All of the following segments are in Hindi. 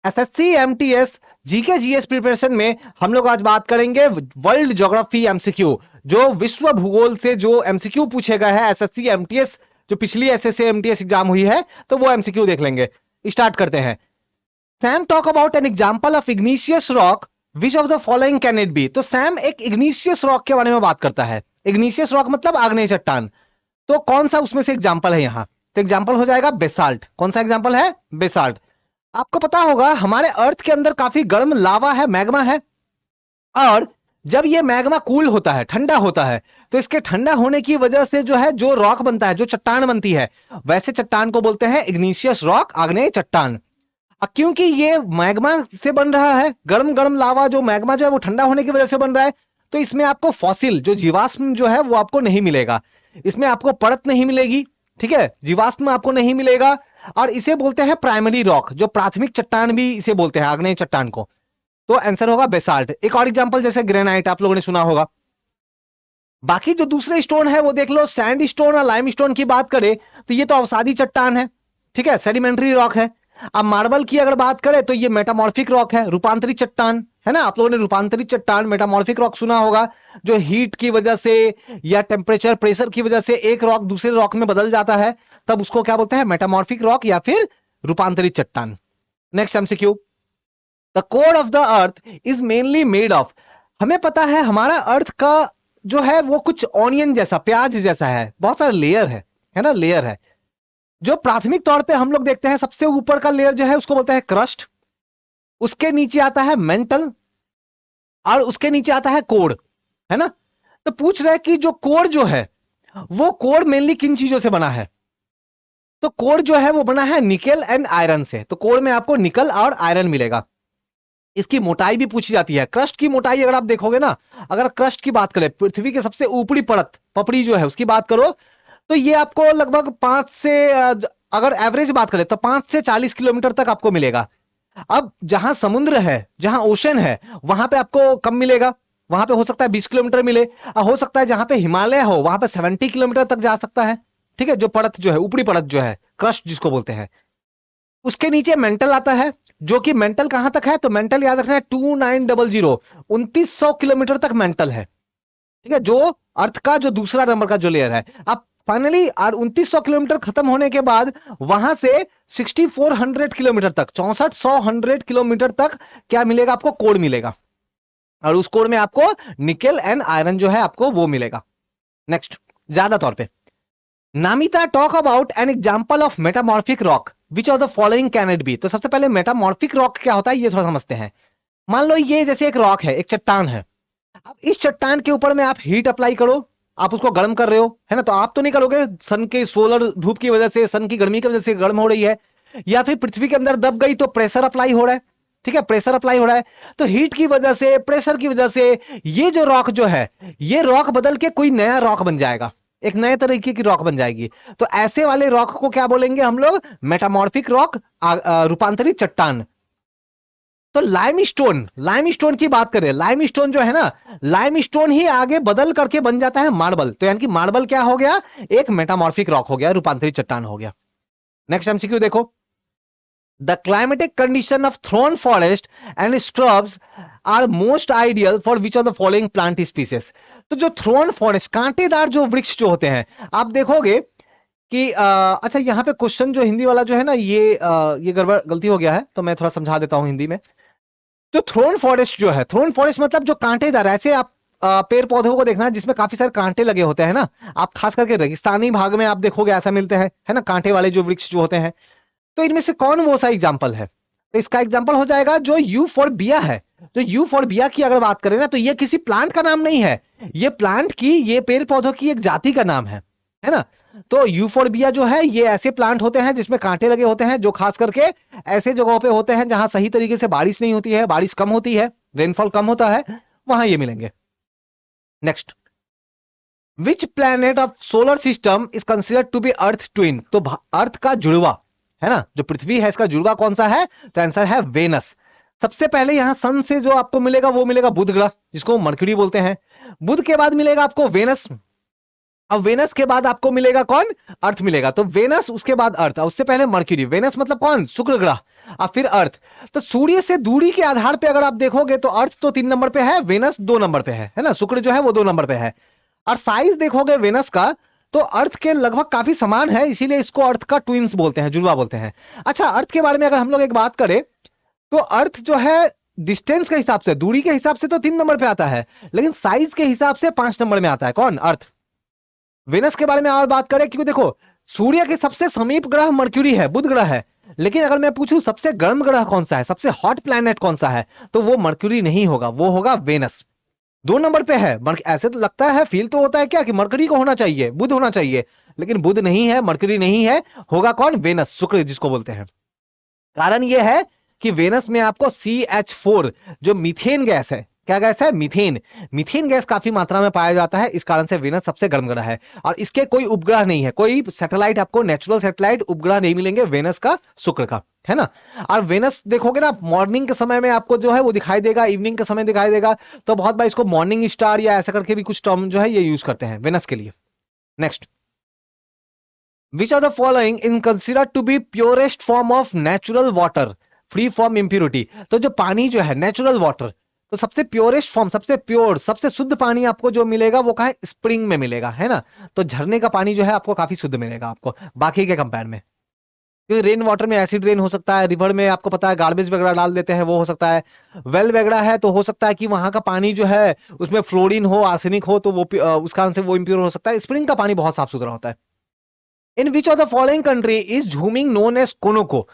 SSC MTS GK GS preparation में हम लोग आज बात करेंगे वर्ल्ड ज्योग्राफी एमसीक्यू, जो विश्व भूगोल से जो एमसीक्यू पूछे गए हैं एसएससी एमटीएस, जो पिछली एसएससी एमटीएस एग्जाम हुई है तो वो एमसीक्यू देख लेंगे। स्टार्ट करते हैं। Sam talk about an example of igneous rock, which of the following can it be. तो सैम एक इग्निशियस रॉक के बारे में बात करता है। इग्निशियस रॉक मतलब आग्नेय चट्टान। तो कौन सा उसमें से एग्जांपल है यहाँ? तो एग्जांपल हो जाएगा बेसाल्ट। कौन सा एग्जांपल है? बेसाल्ट। आपको पता होगा हमारे अर्थ के अंदर काफी गर्म लावा है, मैग्मा है, और जब ये मैग्मा कूल होता है, ठंडा होता है, तो इसके ठंडा होने की वजह से जो है जो रॉक बनता है, जो चट्टान बनती है, वैसे चट्टान को बोलते हैं इग्निशियस रॉक, आग्नेय चट्टान। क्योंकि ये मैग्मा से बन रहा है, गर्म गर्म लावा जो मैग्मा जो है वो ठंडा होने की वजह से बन रहा है, तो इसमें आपको फॉसिल जो जीवाश्म जो है वो आपको नहीं मिलेगा, इसमें आपको परत नहीं मिलेगी, ठीक है, जीवाश्म आपको नहीं मिलेगा, और इसे बोलते हैं प्राइमरी रॉक, जो प्राथमिक चट्टान भी इसे बोलते हैं, आग्नेय चट्टान को। तो आंसर होगा बेसाल्ट। एक और एग्जांपल जैसे ग्रेनाइट आप लोगों ने सुना होगा। बाकी जो दूसरे स्टोन है वो देख लो, सैंड स्टोन और लाइम स्टोन की बात करें तो ये तो अवसादी चट्टान है, ठीक है, सेडिमेंट्री रॉक है। अब मार्बल की अगर बात करें तो ये मेटामॉर्फिक रॉक है, रूपांतरित चट्टान है ना। आप लोगों ने रूपांतरित चट्टान, मेटामॉर्फिक रॉक सुना होगा, जो हीट की वजह से या टेम्परेचर प्रेशर की वजह से एक रॉक दूसरे रॉक में बदल जाता है, तब उसको क्या बोलते हैं? मेटामॉर्फिक रॉक या फिर रूपांतरित चट्टान। Next MCQ, the core of the earth is mainly made of. हमें पता है हमारा अर्थ का जो है वो कुछ ऑनियन जैसा, प्याज जैसा है, बहुत सारे लेयर है ना, लेयर है। जो प्राथमिक तौर पे हम लोग देखते हैं सबसे ऊपर का लेयर जो है उसको बोलते हैं क्रस्ट, उसके नीचे आता है मेंटल, और उसके नीचे आता है कोर, है ना। तो पूछ रहे हैं कि जो कोर जो है वो कोर मेनली किन चीजों से बना है? तो कोर जो है वो बना है निकेल एंड आयरन से। तो कोर में आपको निकल और आयरन मिलेगा। इसकी मोटाई भी पूछी जाती है। क्रस्ट की मोटाई अगर आप देखोगे ना, अगर क्रस्ट की बात करें, पृथ्वी के सबसे ऊपरी परत, पपड़ी जो है उसकी बात करो, तो ये आपको लगभग 5 से अगर एवरेज बात करें तो 5 से 40 किलोमीटर तक आपको मिलेगा। अब जहां समुद्र है, जहां ओशन है, वहां पे आपको कम मिलेगा, वहां पे हो सकता है 20 किलोमीटर मिले, हो सकता है जहां पे हिमालय हो वहां पे 70 किलोमीटर तक जा सकता है, ठीक है, जो परत जो है, ऊपरी परत जो है, क्रस्ट जिसको बोलते हैं। उसके नीचे मेंटल आता है, जो कि मेंटल कहां तक है? तो मेंटल याद रखना है 2900, 2900 किलोमीटर तक मेंटल है, ठीक है, जो अर्थ का जो दूसरा नंबर का जो लेयर है। अब फाइनली 2900 किलोमीटर खत्म होने के बाद वहां से 6400 किलोमीटर तक, 6400 किलोमीटर तक क्या मिलेगा आपको? कोर मिलेगा, और उस कोर में आपको निकेल एंड आयरन जो है आपको वो मिलेगा। नेक्स्ट, ज्यादा तौर पे नामिता talk about an example of metamorphic rock, which of the following can it be. तो सबसे पहले मेटामॉर्फिक रॉक क्या होता है ये थोड़ा समझते हैं। मान लो ये जैसे एक रॉक है, एक चट्टान है। अब इस चट्टान के ऊपर में आप हीट अप्लाई करो, आप उसको गर्म कर रहे हो, है ना, तो आप तो नहीं करोगे, सन के सोलर धूप की वजह से, सन की गर्मी की वजह से गर्म हो रही है, या फिर पृथ्वी के अंदर दब गई तो प्रेशर अप्लाई हो रहा है, ठीक है, प्रेशर अप्लाई हो रहा है। तो हीट की वजह से, प्रेशर की वजह से ये जो रॉक जो है, ये रॉक बदल के कोई नया रॉक बन जाएगा, एक नए तरीके की रॉक बन जाएगी। तो ऐसे वाले रॉक को क्या बोलेंगे हम लोग? मेटामॉर्फिक रॉक, रूपांतरित चट्टान। तो लाइमस्टोन, लाइमस्टोन की बात करें, लाइमस्टोन जो है ना, लाइमस्टोन ही आगे बदल करके बन जाता है मार्बल। तो यानी कि मार्बल क्या हो गया? एक मेटामॉर्फिक रॉक हो गया, रूपांतरित चट्टान हो गया। नेक्स्ट एमसीक्यू देखो, the climatic condition of thorn forest and scrubs are most ideal for which of the following plant species. तो जो थ्रोन फॉरेस्ट, कांटेदार जो वृक्ष जो होते हैं, आप देखोगे कि अच्छा यहाँ पे क्वेश्चन जो हिंदी वाला जो है ना, ये गड़बड़ गलती हो गया है, तो मैं थोड़ा समझा देता हूं हिंदी में। तो थ्रोन फॉरेस्ट जो है, थ्रोन फॉरेस्ट मतलब जो कांटेदार, ऐसे आप पेड़ पौधों को देखना जिसमें काफी सारे कांटे लगे होते हैं ना, आप खास करके रेगिस्तानी भाग में आप देखोगे ऐसा मिलते हैं, है ना, कांटे वाले जो वृक्ष जो होते हैं। तो इनमें से कौन वो सा एग्जाम्पल है? तो इसका एग्जाम्पल हो जाएगा जो यूफोर्बिया है। तो यूफोर्बिया की अगर बात करें ना, तो ये किसी प्लांट का नाम नहीं है, ये प्लांट की, ये पेड़ पौधों की एक जाति का नाम है ना। तो यूफोर्बिया जो है ये ऐसे प्लांट होते हैं जिसमें कांटे लगे होते हैं, जो खास करके ऐसे जगहों पे होते हैं जहां सही तरीके से बारिश नहीं होती है, बारिश कम होती है, रेनफॉल कम होता है, वहां ये मिलेंगे। Next, which planet of solar system is considered to be Earth twin. तो अर्थ का जुड़वा है ना, जो पृथ्वी है, इसका जुड़वा कौन सा है? तो आंसर है वेनस। सबसे पहले यहां सन से जो आपको मिलेगा वो मिलेगा बुध ग्रह, जिसको मरकरी बोलते हैं। बुध के बाद मिलेगा आपको वेनस, अब वेनस के बाद आपको मिलेगा कौन? अर्थ मिलेगा। तो वेनस, उसके बाद अर्थ, उससे पहले मर्क्यूरी। वेनस मतलब कौन? शुक्र ग्रह, और फिर अर्थ। तो सूर्य से दूरी के आधार पे अगर आप देखोगे तो अर्थ तो 3 नंबर पे है, वेनस 2 नंबर पे है ना? शुक्र जो है वो 2 नंबर पे है। और साइज देखोगे वेनस का तो अर्थ के लगभग काफी समान है, इसीलिए इसको अर्थ का ट्विंस बोलते हैं, जुड़वा बोलते हैं। अच्छा, अर्थ के बारे में अगर हम लोग एक बात करें तो अर्थ जो है डिस्टेंस के हिसाब से, दूरी के हिसाब से तो 3 नंबर पे आता है, लेकिन साइज के हिसाब से 5 नंबर में आता है। कौन? अर्थ। वेनस के बारे में और बात करें, क्योंकि देखो सूर्य के सबसे समीप ग्रह मर्क्यूरी है, बुध ग्रह है। लेकिन अगर मैं पूछूं सबसे गर्म ग्रह कौन सा है, सबसे हॉट प्लैनेट कौन सा है, तो वो मर्क्यूरी नहीं होगा, वो होगा वेनस। 2 नंबर पे है। ऐसे तो लगता है, फील तो होता है क्या कि मरकरी को होना चाहिए, बुध होना चाहिए, लेकिन बुध नहीं है, मरकरी नहीं है, होगा कौन? वेनस, शुक्र जिसको बोलते हैं। कारण यह है कि वेनस में आपको CH4 जो मीथेन गैस है, क्या गैस है? मीथेन। मीथेन गैस काफी मात्रा में पाया जाता है, इस कारण से वेनस सबसे गर्म ग्रह है। और इसके कोई उपग्रह नहीं है, कोई सैटेलाइट आपको, नेचुरल सैटेलाइट उपग्रह नहीं मिलेंगे वेनस का, शुक्र का, है ना? और वेनस देखोगे ना, मॉर्निंग के समय में आपको जो है वो दिखाई देगा, इवनिंग के समय दिखाई देगा। तो बहुत बार इसको मॉर्निंग स्टार या ऐसा करके भी कुछ टर्म जो है ये यूज करते हैं वेनस के लिए। Next, Which of the following is considered to be purest form of natural water free from impurity? तो जो पानी जो है नेचुरल वाटर, तो सबसे प्योरेस्ट फॉर्म, सबसे प्योर, सबसे शुद्ध पानी आपको जो मिलेगा वो कहाँ? स्प्रिंग में मिलेगा, है ना? तो झरने का पानी जो है आपको काफी शुद्ध मिलेगा आपको बाकी के कंपेयर में। क्योंकि रेन वाटर में एसिड रेन हो सकता है, रिवर में आपको पता है गार्बेज वगैरह डाल देते हैं, वो हो सकता है। वेल वगैरह है तो हो सकता है कि वहां का पानी जो है उसमें फ्लोरीन हो, आर्सेनिक हो, तो वो उस कारण से वो इम्प्योर हो सकता है। स्प्रिंग का पानी बहुत साफ सुथरा होता है। In which of the following country is jhuming known as कोनोको?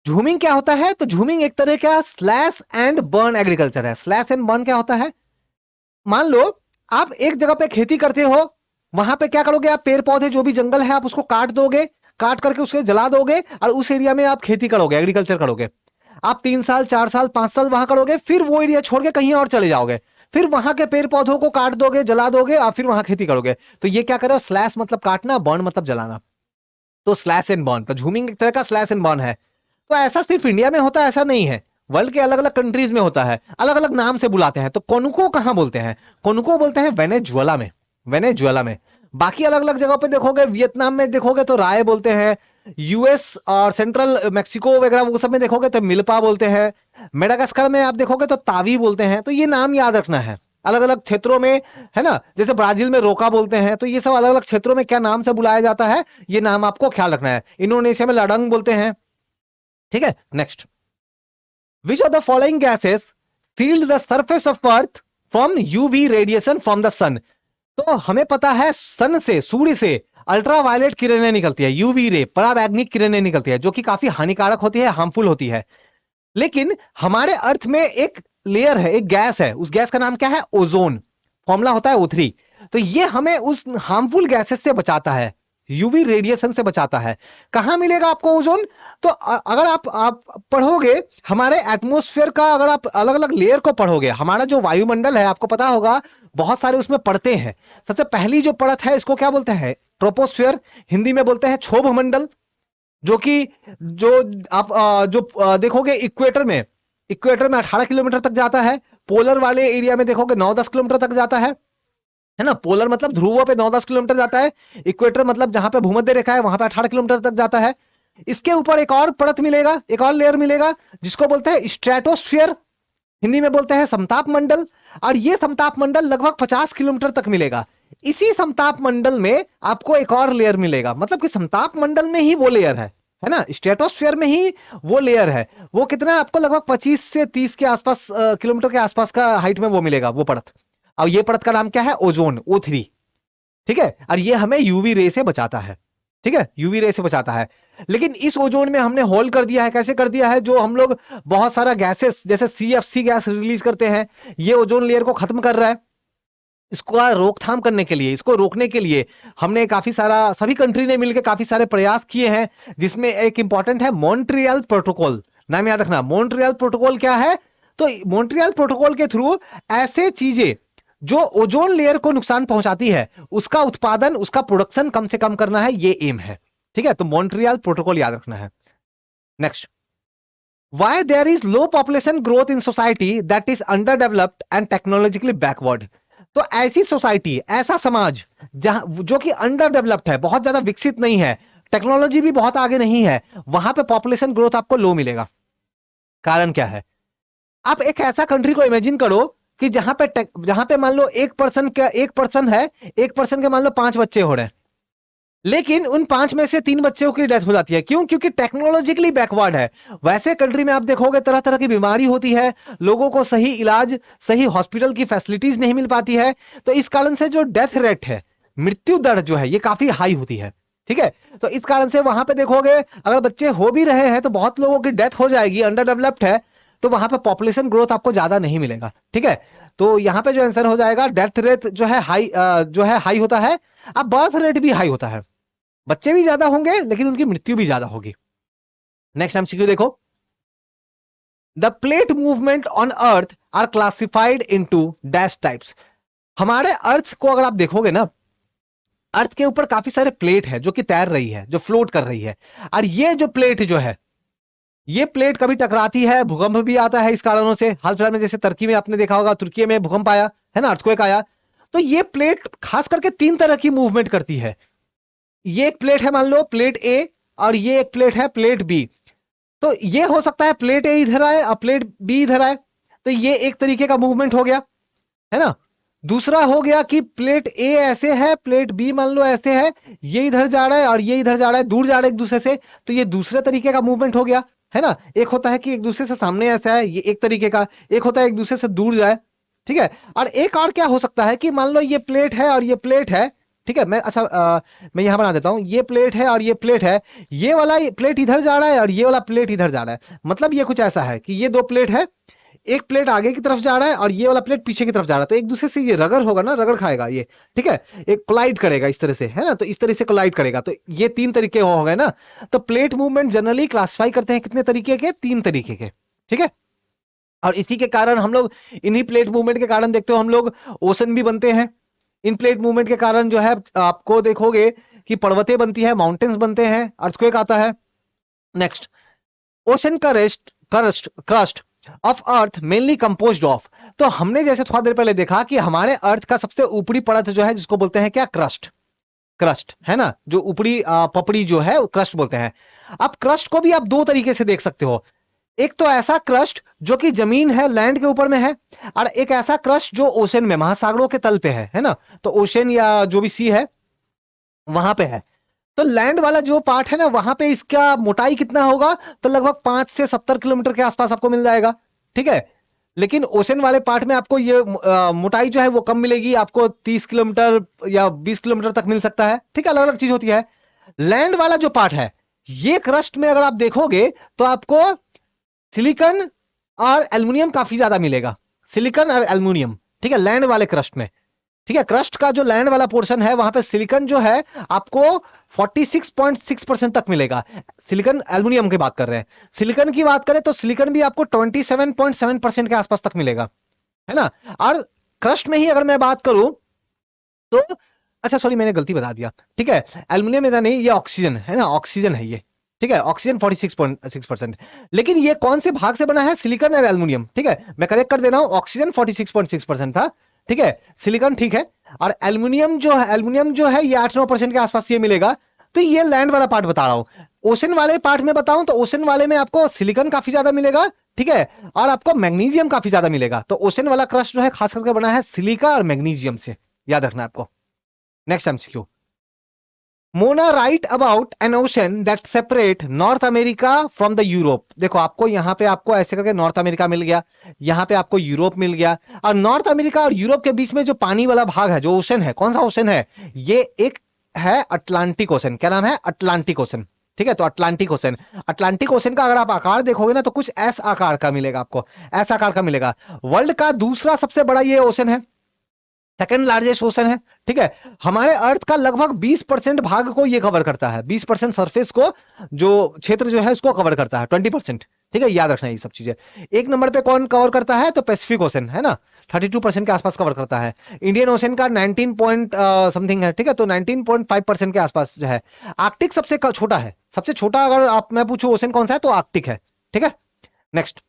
झूमिंग क्या होता है? तो झूमिंग एक तरह का स्लैश एंड बर्न एग्रीकल्चर है। स्लैश एंड बर्न क्या होता है? मान लो आप एक जगह पे खेती करते हो, वहां पे क्या करोगे? आप पेड़ पौधे जो भी जंगल है आप उसको काट दोगे, काट करके उसको जला दोगे, और उस एरिया में आप खेती करोगे, एग्रीकल्चर करोगे। आप 3 साल, 4 साल, 5 साल वहां करोगे, फिर वो एरिया छोड़ के कहीं और चले जाओगे, फिर वहां के पेड़ पौधों को काट दोगे, जला दोगे, और फिर वहां खेती करोगे। तो ये क्या करो? स्लैश मतलब काटना, बर्न मतलब जलाना। तो स्लैश एंड बर्न, तो झूमिंग एक तरह का स्लैश एंड बर्न है। तो ऐसा सिर्फ इंडिया में होता है ऐसा नहीं है, वर्ल्ड के अलग अलग कंट्रीज में होता है, अलग अलग नाम से बुलाते हैं। तो कोनुको कहां बोलते हैं? कोनुको बोलते हैं वेनेजुएला में, वेनेजुएला में। बाकी अलग अलग जगह पे देखोगे, वियतनाम में देखोगे तो राय बोलते हैं, यूएस और सेंट्रल मैक्सिको वगैरह वो सब में देखोगे तो मिल्पा बोलते हैं, मेडागास्कर में आप देखोगे तो तावी बोलते हैं। तो ये नाम याद रखना है अलग अलग क्षेत्रों में, है ना? जैसे ब्राजील में रोका बोलते हैं। तो ये सब अलग अलग क्षेत्रों में क्या नाम से बुलाया जाता है, ये नाम आपको ख्याल रखना है। इंडोनेशिया में लडंग बोलते हैं, ठीक है? Next, which of the following gases shield the surface of earth from UV radiation from the sun? तो हमें पता है सन से, सूर्य से अल्ट्रावायलेट किरणें निकलती है, यूवी रे, पराबैंगनी किरणें निकलती है, जो कि काफी हानिकारक होती है, हार्मफुल होती है। लेकिन हमारे अर्थ में एक लेयर है, एक गैस है, उस गैस का नाम क्या है? ओजोन। फॉर्मूला होता है O3। तो ये हमें उस हार्मफुल गैसेस से बचाता है, यूवी रेडिएशन से बचाता है। कहां मिलेगा आपको ओजोन? तो अगर आप पढ़ोगे हमारे एटमॉस्फेयर का, अगर आप अलग अलग लेयर को पढ़ोगे, हमारा जो वायुमंडल है आपको पता होगा बहुत सारे उसमें परतें हैं। सबसे पहली जो परत है इसको क्या बोलते हैं? ट्रोपोस्फियर, हिंदी में बोलते हैं क्षोभ मंडल। जो कि जो आप देखोगे इक्वेटर में 18 किलोमीटर तक जाता है। पोलर वाले एरिया में देखोगे 9-10 किलोमीटर तक जाता है ना? पोलर मतलब ध्रुवों पे 9-10 किलोमीटर जाता है, इक्वेटर मतलब जहां पे भूमध्य रेखा है वहां पे 18 किलोमीटर तक जाता है। इसके ऊपर एक और परत मिलेगा, एक और लेयर मिलेगा, जिसको बोलते हैं स्ट्रेटोस्फियर, हिंदी में बोलते हैं समताप मंडल। और ये समताप मंडल लगभग 50 किलोमीटर तक मिलेगा। इसी समताप मंडल में आपको एक और लेयर मिलेगा, मतलब कि समताप मंडल में ही वो लेयर है ना? स्ट्रेटोस्फियर में ही वो लेयर है। वो कितना आपको? लगभग 25 से 30 के आसपास किलोमीटर के आसपास का हाइट में वो मिलेगा, वो परत। और ये परत का नाम क्या है? ओजोन, O3, ठीक है? और ये हमें यूवी रे से बचाता है, ठीक है? यूवी रे से बचाता है। लेकिन इस ओजोन में हमने होल कर दिया है। कैसे कर दिया है? जो हम लोग बहुत सारा गैसेस जैसे CFC गैस रिलीज करते हैं, ये ओजोन लेयर को खत्म कर रहा है। इसको रोकथाम करने के लिए, इसको रोकने के लिए हमने काफी सारा, सभी कंट्री ने मिलकर काफी सारे प्रयास किए हैं, जिसमें एक इंपॉर्टेंट है मॉन्ट्रियल प्रोटोकॉल। नाम याद रखना, मॉन्ट्रियल प्रोटोकॉल क्या है? तो मॉन्ट्रियल प्रोटोकॉल के थ्रू ऐसे चीजें जो ओजोन लेयर को नुकसान पहुंचाती है उसका उत्पादन, उसका प्रोडक्शन कम से कम करना है, ये एम है, ठीक है? तो मॉन्ट्रियल प्रोटोकॉल याद रखना है। Next, why there is low population growth in society that is underdeveloped and technologically backward? तो ऐसी सोसाइटी, ऐसा समाज जहां जो कि अंडर डेवलप्ड है, बहुत ज्यादा विकसित नहीं है, टेक्नोलॉजी भी बहुत आगे नहीं है, वहां पे पॉपुलेशन ग्रोथ आपको लो मिलेगा। कारण क्या है? आप एक ऐसा कंट्री को इमेजिन करो कि जहां पे मान लो एक पर्सन है, एक पर्सन के मान लो 5 बच्चे हो रहे हैं, लेकिन उन 5 में से 3 बच्चों की डेथ हो जाती है। क्यों? क्योंकि टेक्नोलॉजिकली बैकवर्ड है। वैसे कंट्री में आप देखोगे तरह तरह की बीमारी होती है, लोगों को सही इलाज, सही हॉस्पिटल की फैसिलिटीज नहीं मिल पाती है, तो इस कारण से जो डेथ रेट है, मृत्यु दर जो है, ये काफी हाई होती है। ठीक है, तो इस कारण से वहां पे देखोगे अगर बच्चे हो भी रहे हैं तो बहुत लोगों की डेथ हो जाएगी, अंडर डेवलप्ड है, तो वहां पे पॉपुलेशन ग्रोथ आपको ज्यादा नहीं मिलेगा। ठीक है, तो यहां पे जो आंसर हो जाएगा, डेथ रेट जो है हाई होता है, अब बर्थ रेट भी हाई होता है, बच्चे भी ज्यादा होंगे लेकिन उनकी मृत्यु भी ज्यादा होगी। नेक्स्ट एमसीक्यू देखो, the plate movement on earth are classified into dash types. हमारे अर्थ को अगर आप देखोगे ना, अर्थ के ऊपर काफी सारे प्लेट है जो कि तैर रही है, जो फ्लोट कर रही है, और ये जो प्लेट जो है, ये प्लेट कभी टकराती है, भूकंप भी आता है इस कारणों से। हाल फिलहाल में जैसे तुर्की में आपने देखा होगा, तुर्की में भूकंप आया है ना, अर्थक्वेक आया। तो ये प्लेट खास करके 3 तरह की मूवमेंट करती है। ये एक प्लेट है, मान लो प्लेट ए, और ये एक प्लेट है प्लेट बी। तो ये हो सकता है प्लेट ए इधर आए और प्लेट बी इधर आए, तो ये एक तरीके का मूवमेंट हो गया, है ना। दूसरा हो गया कि प्लेट ए ऐसे है, प्लेट बी मान लो ऐसे है, ये इधर जा रहा है और ये इधर जा रहा है, दूर जा रहा है एक दूसरे से, तो ये दूसरे तरीके का मूवमेंट हो गया, है ना। एक होता है कि एक दूसरे से सामने ऐसा है, ये एक तरीके का। एक होता है एक दूसरे से दूर जाए, ठीक है। और एक और क्या हो सकता है कि मान लो ये प्लेट है और ये प्लेट है, ठीक है। मैं यहां बना देता हूं, ये प्लेट है और ये प्लेट है, ये वाला प्लेट इधर जा रहा है और ये वाला प्लेट इधर जा रहा है। मतलब ये कुछ ऐसा है कि ये 2 प्लेट है, एक प्लेट आगे की तरफ जा रहा है और ये वाला प्लेट पीछे की तरफ जा रहा है, तो एक दूसरे से ये रगड़ होगा ना, रगड़ खाएगा ये, ठीक है, एक कोलाइड करेगा इस तरह से, है ना। तो इस तरह से कोलाइड करेगा, तो ये 3 तरीके हो गए ना। तो प्लेट मूवमेंट जनरली क्लासिफाई करते हैं कितने तरीके के? 3 तरीके के, ठीक है। और इसी के कारण हम लोग, इन्हीं प्लेट मूवमेंट के कारण देखते हो हम लोग ओशन भी बनते हैं। इन प्लेट मूवमेंट के कारण जो है आपको देखोगे कि पर्वतें बनती है, माउंटेन्स बनते हैं, अर्थक्वेक आता है। नेक्स्ट, ओशन का crust of earth mainly composed of. तो हमने जैसे थोड़ा देर पहले देखा कि हमारे अर्थ का सबसे ऊपरी परत जो है, जिसको बोलते हैं क्या? क्रस्ट। क्रस्ट, है ना, जो ऊपरी पपड़ी जो है, क्रस्ट बोलते हैं। अब क्रस्ट को भी आप 2 तरीके से देख सकते हो। एक तो ऐसा क्रस्ट जो कि जमीन है, लैंड के ऊपर में है, और एक ऐसा क्रस्ट जो ओशन में, महासागरों के तल पे है ना। तो ओशन या जो भी सी है वहां पे है। तो लैंड वाला जो पार्ट है ना, वहां पे इसका मोटाई कितना होगा? तो लगभग 5 से 70 किलोमीटर के आसपास आपको मिल जाएगा, ठीक है। लेकिन ओशन वाले पार्ट में आपको ये मोटाई जो है वो कम मिलेगी, आपको 30 किलोमीटर या 20 किलोमीटर तक मिल सकता है, ठीक है। अलग अलग चीज होती है। लैंड वाला जो पार्ट है, ये क्रस्ट में अगर आप देखोगे तो आपको सिलिकॉन और एल्युमिनियम काफी ज्यादा मिलेगा, सिलिकॉन और एल्युमिनियम, ठीक है, लैंड वाले क्रस्ट में। ठीक है, क्रस्ट का जो लैंड वाला पोर्शन है वहां पे सिलिकॉन जो है आपको 46.6% तक मिलेगा। सिलिकॉन, एल्युमिनियम की बात कर रहे हैं। सिलिकॉन की बात करें तो सिलिकॉन भी आपको 27.7% के आसपास तक मिलेगा, है ना। और क्रस्ट में ही अगर मैं बात करूं तो, अच्छा सॉरी मैंने गलती बता दिया, ठीक है, एल्युमिनियम इतना नहीं, ये ऑक्सीजन है ना, ऑक्सीजन है ये, ठीक है, ऑक्सीजन 46.6%। लेकिन ये कौन से भाग से बना है? सिलिकॉन और एल्युमिनियम, ठीक है, मैं करेक्ट कर दे रहा हूं, ऑक्सीजन 46.6% था, ठीक है, सिलिकॉन ठीक है, और एल्युमिनियम जो है ये 8-9% के आसपास ये मिलेगा। तो ये लैंड वाला पार्ट बता रहा हूं। ओशन वाले पार्ट में बताऊं तो ओशन वाले में आपको सिलिकॉन काफी ज्यादा मिलेगा, ठीक है, और आपको मैग्नीशियम काफी ज्यादा मिलेगा। तो ओशन वाला क्रस्ट जो है खास करके बना है सिलिका और मैग्नीशियम से, याद रखना आपको। Next MCQ, Mona right about an ocean that separate north America from the Europe. देखो आपको यहाँ पे आपको ऐसे करके नॉर्थ अमेरिका मिल गया, यहाँ पे आपको यूरोप मिल गया, और नॉर्थ अमेरिका और यूरोप के बीच में जो पानी वाला भाग है, जो ओशन है, कौन सा ओशन है? ये एक है अटलांटिक ओशन। क्या नाम है? अटलांटिक ओशन, ठीक है। तो अटलांटिक ओशन, अटलांटिक ओशन का अगर आप आकार देखोगे ना तो कुछ ऐसा आकार का मिलेगा आपको, ऐसा आकार का मिलेगा। वर्ल्ड का दूसरा सबसे बड़ा ये ओशन है, सेकंड लार्जेस्ट ओशन है, ठीक है। हमारे अर्थ का लगभग 20% भाग को ये कवर करता है, 20% सरफेस को, जो क्षेत्र जो है उसको कवर करता है, 20%, ठीक है, याद रखना ये सब चीजें। एक नंबर पे कौन कवर करता है? तो पैसिफिक ओशन, है ना, 32% के आसपास कवर करता है। इंडियन ओशन का 19 पॉइंट समथिंग है, ठीक है, तो 19.5% के आसपास जो है। आर्कटिक सबसे छोटा है, सबसे छोटा अगर आप मैं पूछूं ओशन कौन सा है तो आर्कटिक है, ठीक है। Next,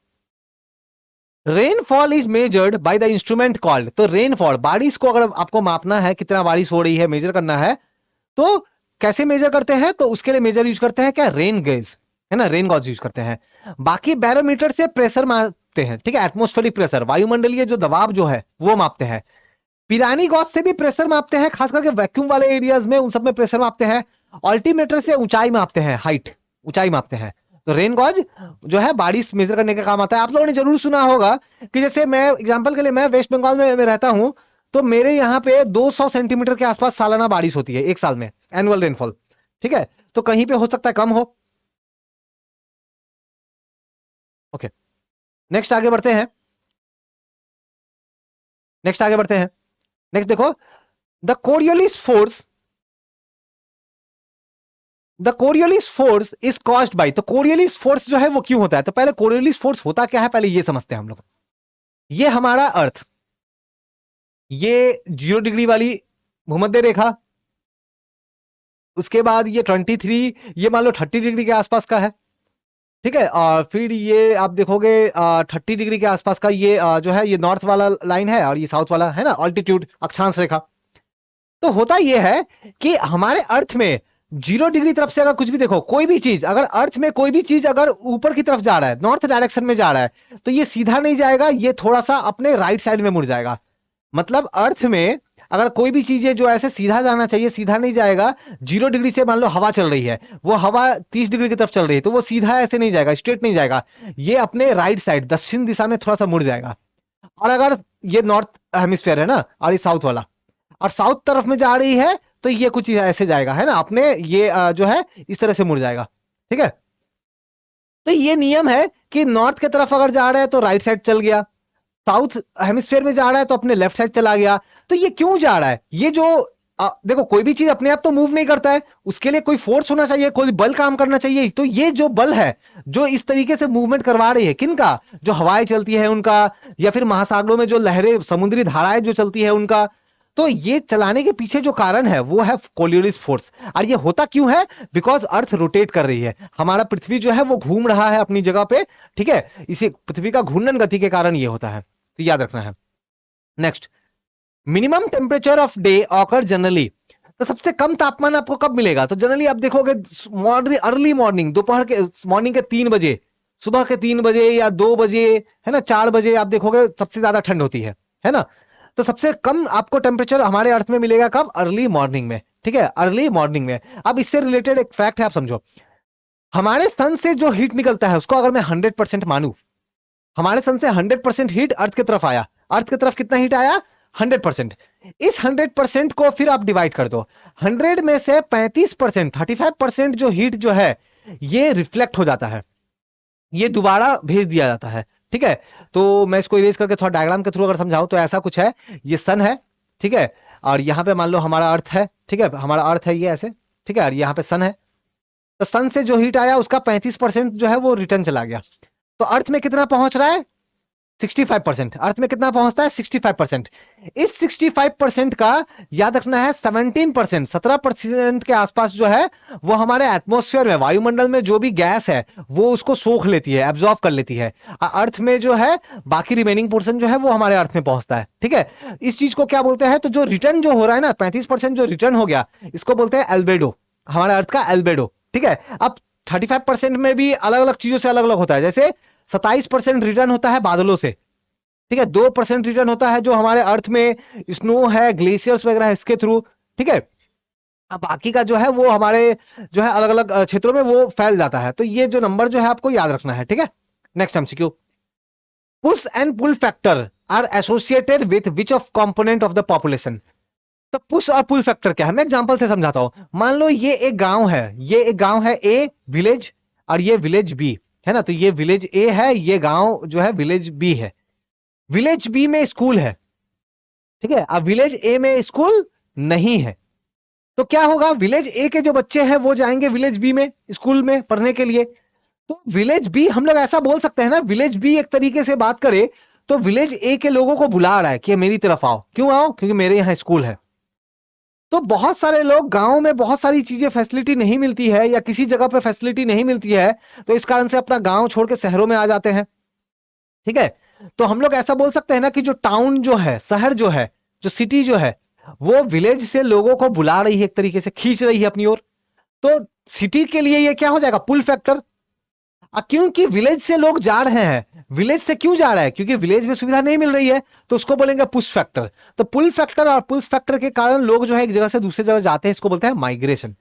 rainfall is measured by the instrument called, तो रेनफॉल बारिश को अगर आपको मापना है कितना बारिश हो रही है मेजर करना है तो कैसे मेजर करते हैं, तो उसके लिए मेजर यूज करते हैं क्या, रेन गेज, है ना, रेन गॉज यूज करते हैं। बाकी बैरोमीटर से प्रेशर मापते हैं, ठीक है, एटमॉस्फेरिक प्रेशर, वायुमंडलीय जो दबाव जो है वो मापते हैं। पिरानी गॉज से भी प्रेशर मापते हैं, खास करके वैक्यूम वाले एरियाज में उन सब में प्रेशर मापते हैं। अल्टीमीटर से ऊंचाई मापते हैं, हाइट, ऊंचाई मापते हैं। तो रेन गॉज जो है बारिश मेजर करने का काम आता है। आप लोगों ने जरूर सुना होगा कि जैसे मैं एग्जांपल के लिए मैं वेस्ट बंगाल में रहता हूं, तो मेरे यहाँ पे 200 सेंटीमीटर के आसपास सालाना बारिश होती है एक साल में, एनुअल रेनफॉल, ठीक है। तो कहीं पे हो सकता है कम हो। ओके, नेक्स्ट आगे बढ़ते हैं, नेक्स्ट आगे बढ़ते हैं। नेक्स्ट देखो, the Coriolis force, the Coriolis force is caused by, तो कोरियोलिस फोर्स जो है वो क्यों होता है, तो पहले कोरियोलिस फोर्स होता क्या है पहले ये समझते हैं हम लोग। ये हमारा अर्थ, ये 0 डिग्री वाली भूमध्य रेखा, उसके बाद ये 23, ये मान लो 30 डिग्री के आसपास का है, ठीक है। और फिर ये आप देखोगे 30 डिग्री के आसपास का ये जो है ये नॉर्थ वाला लाइन है और ये साउथ वाला है ना, ऑल्टीट्यूड अक्षांश रेखा। तो होता ये है कि हमारे अर्थ में 0 डिग्री तरफ से अगर कुछ भी देखो, कोई भी चीज अगर अर्थ में कोई भी चीज अगर ऊपर की तरफ जा रहा है, नॉर्थ डायरेक्शन में जा रहा है, तो ये सीधा नहीं जाएगा, ये थोड़ा सा अपने राइट साइड में मुड़ जाएगा। मतलब अर्थ में अगर कोई भी चीज है जो ऐसे सीधा जाना चाहिए, सीधा नहीं जाएगा। 0 डिग्री से मान लो हवा चल रही है, वो हवा 30 डिग्री की तरफ चल रही है, तो वो सीधा ऐसे नहीं जाएगा, स्ट्रेट नहीं जाएगा, ये अपने राइट साइड दक्षिण दिशा में थोड़ा सा मुड़ जाएगा। और अगर ये नॉर्थ हेमिस्फेयर है ना और ये साउथ वाला, और साउथ तरफ में जा रही है, तो ये कुछ ऐसे जाएगा, है ना, अपने ये जो है इस तरह से मुड़ जाएगा, ठीक है। तो ये नियम है कि नॉर्थ की तरफ अगर जा रहा है तो राइट साइड चल गया, साउथ हेमिस्फेयर में जा रहा है तो अपने लेफ्ट साइड चला गया। तो ये क्यों जा रहा है, ये जो देखो कोई भी चीज अपने आप तो मूव नहीं करता है, उसके लिए कोई फोर्स होना चाहिए, कोई बल काम करना चाहिए। तो ये जो बल है जो इस तरीके से मूवमेंट करवा रही है, किनका, जो हवाएं चलती है उनका, या फिर महासागरों में जो लहरें समुद्री धाराएं जो चलती है उनका, तो ये चलाने के पीछे जो कारण है वो है कोरियोलिस फोर्स। और ये होता क्यों है, बिकॉज अर्थ रोटेट कर रही है, हमारा पृथ्वी जो है वो घूम रहा है अपनी जगह पे, ठीक है। इसी पृथ्वी का घूर्णन गति के कारण ये होता है, तो याद रखना है। Next, minimum temperature of day occur generally, तो सबसे कम तापमान आपको कब मिलेगा, तो जनरली आप देखोगे मॉर्निंग, अर्ली मॉर्निंग, दोपहर के मॉर्निंग के 3 बजे, सुबह के 3 बजे या 2 बजे, है ना, 4 बजे आप देखोगे सबसे ज्यादा ठंड होती है ना। तो सबसे कम आपको टेम्परेचर हमारे अर्थ में मिलेगा कब, अर्ली मॉर्निंग में, ठीक है, अर्ली मॉर्निंग में। अब इससे रिलेटेड एक फैक्ट है, आप समझो, हमारे सन से जो हीट निकलता है उसको अगर मैं 100% मानू, हमारे सन से 100% हीट अर्थ की तरफ आया, अर्थ की तरफ कितना हीट आया, 100%। इस 100% को फिर आप डिवाइड कर दो, 100 में से 35%, 35% जो हीट जो है ये रिफ्लेक्ट हो जाता है, ये दोबारा भेज दिया जाता है, ठीक है। तो मैं इसको इरेज करके थोड़ा डायग्राम के थ्रू अगर समझाऊं तो ऐसा कुछ है, ये सन है, ठीक है, और यहां पे मान लो हमारा अर्थ है, ठीक है, हमारा अर्थ है ये ऐसे, ठीक है, और यहाँ पे सन है। तो सन से जो हीट आया उसका 35% जो है वो रिटर्न चला गया, तो अर्थ में कितना पहुंच रहा है, 65%। अर्थ में कितना पहुंचता है, 65%। इस 65% का याद रखना है 17%, 17% के आसपास जो है वो हमारे एटमॉस्फेयर में, वायुमंडल में जो भी गैस है वो उसको सोख लेती है, एब्जॉर्ब कर लेती है। अर्थ में जो है बाकी रिमेनिंग पोर्शन जो है वो हमारे अर्थ में पहुंचता है, ठीक है। इस चीज को क्या बोलते हैं, तो जो रिटर्न जो हो रहा है ना, 35% जो रिटर्न हो गया, इसको बोलते हैं एल्बेडो, हमारे अर्थ का एल्बेडो, ठीक है। अब 35% में भी अलग अलग चीजों से अलग अलग होता है, जैसे 27% रिटर्न होता है बादलों से, ठीक है, 2% रिटर्न होता है जो हमारे अर्थ में स्नो है, ग्लेशियर्स वगैरह इसके थ्रू, ठीक है। अब बाकी का जो है वो हमारे जो है अलग अलग क्षेत्रों में वो फैल जाता है। तो ये जो नंबर जो है आपको याद रखना है, ठीक है। Next MCQ, push and pull factor are associated with which of component of the population. तो पुश और पुल फैक्टर क्या है, मैं एग्जांपल से समझाता हूं। मान लो ये एक गांव है, ये एक गांव है ए विलेज, और ये विलेज बी है ना, तो ये विलेज ए है, ये गांव जो है विलेज बी है। विलेज बी में स्कूल है, ठीक है, अब विलेज ए में स्कूल नहीं है। तो क्या होगा, विलेज ए के जो बच्चे हैं वो जाएंगे विलेज बी में स्कूल में पढ़ने के लिए। तो विलेज बी, हम लोग ऐसा बोल सकते हैं ना, विलेज बी एक तरीके से बात करे तो विलेज ए के लोगों को बुला रहा है कि मेरी तरफ आओ। क्यों आओ, क्योंकि मेरे यहाँ स्कूल है। तो बहुत सारे लोग गांव में बहुत सारी चीजें फैसिलिटी नहीं मिलती है, या किसी जगह पे फैसिलिटी नहीं मिलती है, तो इस कारण से अपना गांव छोड़ के शहरों में आ जाते हैं। ठीक है, तो हम लोग ऐसा बोल सकते हैं ना कि जो टाउन जो है, शहर जो है, जो सिटी जो है, वो विलेज से लोगों को बुला रही है, एक तरीके से खींच रही है अपनी ओर। तो सिटी के लिए ये क्या हो जाएगा, पुल फैक्टर। क्योंकि विलेज से लोग जा रहे हैं, विलेज से क्यों जा रहा है, क्योंकि विलेज में सुविधा नहीं मिल रही है, तो उसको बोलेंगे पुश फैक्टर। तो पुल फैक्टर और पुश फैक्टर के कारण लोग जो है एक जगह से दूसरी जगह जाते हैं, इसको बोलते हैं migration.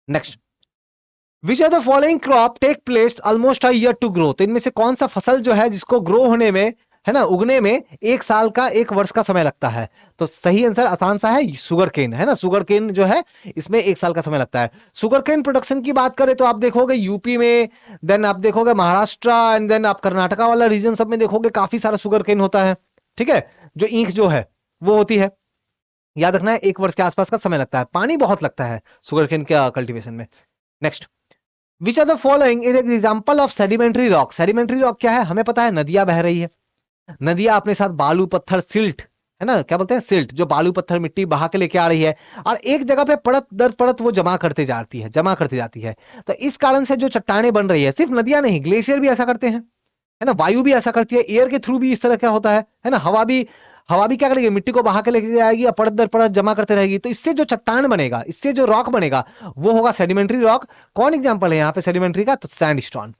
Next, which are the following crop take place almost a year to grow. तो इनमें से कौन सा फसल जो है जिसको ग्रो होने में, है ना, उगने में एक साल का, एक वर्ष का समय लगता है। तो सही आंसर आसान सा है, सुगर केन, है ना, सुगर केन जो है इसमें एक साल का समय लगता है। सुगर केन प्रोडक्शन की बात करें तो आप देखोगे यूपी में, देन आप देखोगे महाराष्ट्र, एंड देन आप कर्नाटका वाला रीजन सब में देखोगे काफी सारा सुगर केन होता है। ठीक है, जो ईख जो है वो होती है। याद रखना है, एक वर्ष के आसपास का समय लगता है, पानी बहुत लगता है सुगर केन के कल्टीवेशन में। Next, which are the following is example of sedimentary rock. Sedimentary rock क्या है, हमें पता है, नदियां बह रही है, नदियां अपने साथ बालू पत्थर सिल्ट, है ना, क्या बोलते हैं, सिल्ट, जो बालू पत्थर मिट्टी बहा के लेके आ रही है, और एक जगह पे परत दर परत वो जमा करते जाती है, जमा करती जाती है। तो इस कारण से जो चट्टाने बन रही है, सिर्फ नदियां नहीं, ग्लेशियर भी ऐसा करते हैं, है ना, वायु भी ऐसा करती है, एयर के थ्रू भी इस तरह का होता है ना, हवा भी क्या करेगी, मिट्टी को बहा के लेके जाएगी और परत दर परत जमा करते रहेगी। तो इससे जो चट्टान बनेगा, इससे जो रॉक बनेगा, वो होगा सेडिमेंट्री रॉक। कौन एग्जांपल है यहाँ पे सेडिमेंट्री का, तो सैंडस्टोन।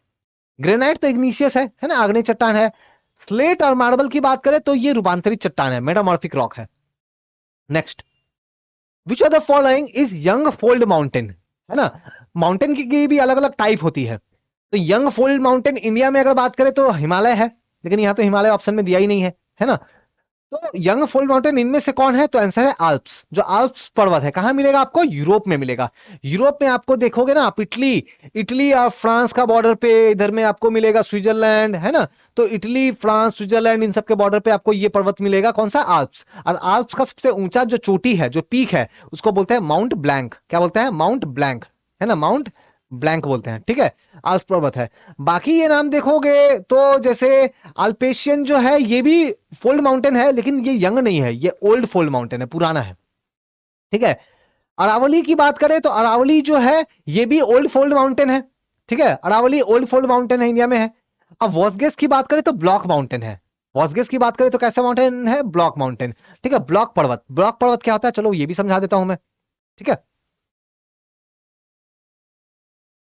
ग्रेनाइट तो इग्निशियस है ना, आग्नेय चट्टान है। स्लेट और मार्बल की बात करें तो ये रूपांतरित चट्टान है, मेटामॉर्फिक रॉक है। Next, which are the following is young fold mountain, है ना, माउंटेन की भी अलग अलग टाइप होती है। तो यंग फोल्ड माउंटेन इंडिया में अगर बात करें तो हिमालय है, लेकिन यहां तो हिमालय ऑप्शन में दिया ही नहीं है ना। तो यंग फोल्ड माउंटेन इनमें से कौन है, तो आंसर है आल्प्स। जो आल्प्स पर्वत है, कहां मिलेगा आपको, यूरोप में मिलेगा। यूरोप में आपको देखोगे ना आप, इटली, इटली और फ्रांस का बॉर्डर पे, इधर में आपको मिलेगा स्विट्जरलैंड, है ना। तो इटली, फ्रांस, स्विट्जरलैंड, इन सब के बॉर्डर पे आपको ये पर्वत मिलेगा, कौन सा, आल्प्स। और आल्प्स का सबसे ऊंचा जो चोटी है, जो पीक है, उसको बोलते हैं माउंट ब्लैंक। क्या बोलते हैं, माउंट ब्लैंक, है ना, माउंट ब्लैंक बोलते हैं। ठीक है, आल्प्स पर्वत है। बाकी ये नाम देखोगे तो जैसे अल्पेशियन जो है, ये भी फोल्ड माउंटेन है, लेकिन ये यंग नहीं है, ये ओल्ड फोल्ड माउंटेन है, पुराना है। ठीक है, अरावली की बात करें तो अरावली जो है ये भी ओल्ड फोल्ड माउंटेन है। ठीक है, अरावली ओल्ड फोल्ड माउंटेन है, इंडिया में है। अब वॉसगेस की बात करें तो ब्लॉक माउंटेन है। वॉसगेस की बात करें तो कैसा माउंटेन है, ब्लॉक माउंटेन। ठीक है, ब्लॉक पर्वत, ब्लॉक पर्वत क्या होता है, चलो ये भी समझा देता हूं मैं। ठीक है,